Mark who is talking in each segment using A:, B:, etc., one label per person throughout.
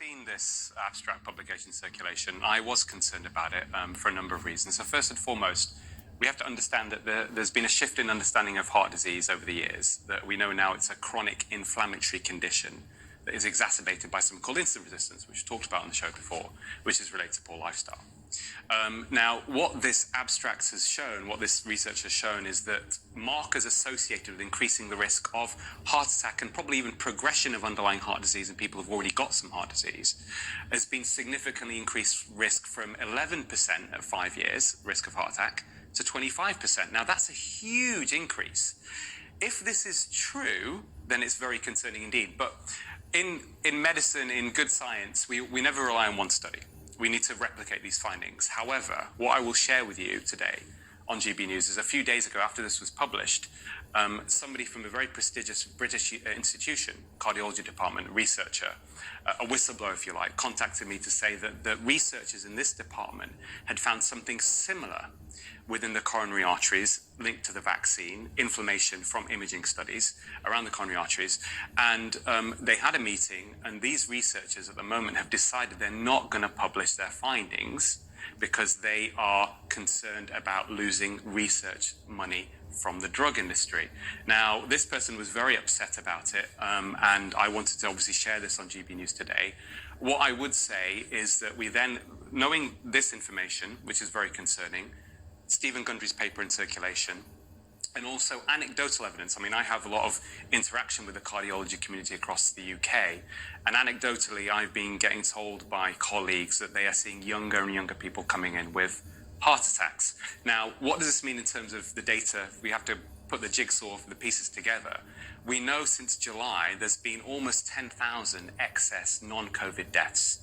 A: seen this abstract publication circulation, I was concerned about it for a number of reasons. So first and foremost, we have to understand that there's been a shift in understanding of heart disease over the years, that we know now it's a chronic inflammatory condition that is exacerbated by something called insulin resistance, which we talked about on the show before, which is related to poor lifestyle. Now, what this abstract has shown, what this research has shown, is that markers associated with increasing the risk of heart attack and probably even progression of underlying heart disease in people who've already got some heart disease has been significantly increased risk from 11% at 5 years, risk of heart attack, to 25%. Now, that's a huge increase. If this is true, then it's very concerning indeed. But in medicine, in good science, we never rely on one study. We need to replicate these findings. However, what I will share with you today on GB News is a few days ago, after this was published, somebody from a very prestigious British institution, cardiology department, researcher, a whistleblower if you like, contacted me to say that the researchers in this department had found something similar within the coronary arteries linked to the vaccine, inflammation from imaging studies around the coronary arteries. And they had a meeting, and these researchers at the moment have decided they're not going to publish their findings because they are concerned about losing research money from the drug industry. Now, this person was very upset about it, and I wanted to obviously share this on GB News today. What I would say is that we then, knowing this information, which is very concerning, Stephen Gundry's paper in circulation, and also anecdotal evidence. I mean, I have a lot of interaction with the cardiology community across the UK, and anecdotally, I've been getting told by colleagues that they are seeing younger and younger people coming in with heart attacks. Now, what does this mean in terms of the data? We have to put the jigsaw for the pieces together. We know since July, there's been almost 10,000 excess non-COVID deaths.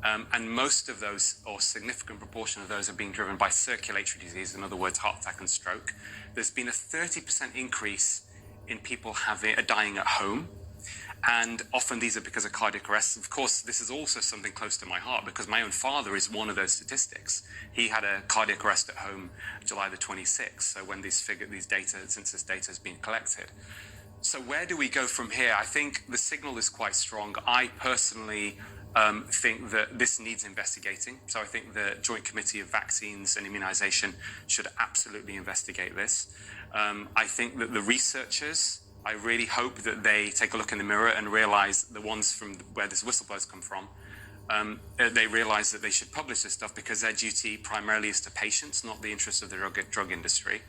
A: And most of those, or significant proportion of those, are being driven by circulatory disease, in other words, heart attack and stroke. There's been a 30% increase in people dying at home. And often these are because of cardiac arrests. Of course, this is also something close to my heart because my own father is one of those statistics. He had a cardiac arrest at home July the 26th. So when since this data has been collected. So where do we go from here? I think the signal is quite strong. I personally think that this needs investigating. So I think the Joint Committee of Vaccines and Immunisation should absolutely investigate this. I think that the researchers, I really hope that they take a look in the mirror and realise, the ones from where this whistleblowers come from, they realise that they should publish this stuff because their duty primarily is to patients, not the interests of the drug industry.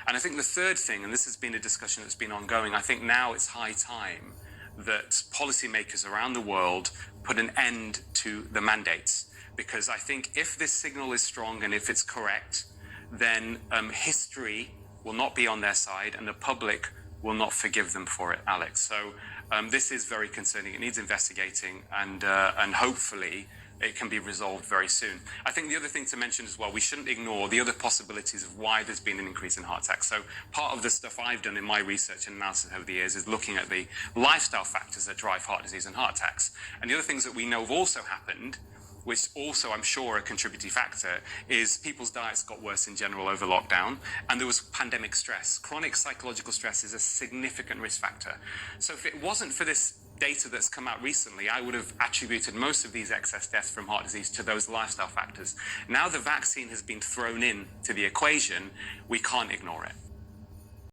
A: And I think the third thing, and this has been a discussion that's been ongoing, I think now it's high time that policymakers around the world put an end to the mandates. Because I think if this signal is strong and if it's correct, then history will not be on their side and the public will not forgive them for it, Alex. So this is very concerning. It needs investigating, and hopefully it can be resolved very soon. I think the other thing to mention as well, we shouldn't ignore the other possibilities of why there's been an increase in heart attacks. So part of the stuff I've done in my research and analysis over the years is looking at the lifestyle factors that drive heart disease and heart attacks. And the other things that we know have also happened, which also I'm sure are a contributing factor, is people's diets got worse in general over lockdown, and there was pandemic stress. Chronic psychological stress is a significant risk factor. So if it wasn't for this data that's come out recently, I would have attributed most of these excess deaths from heart disease to those lifestyle factors. Now the vaccine has been thrown in to the equation, we can't ignore it.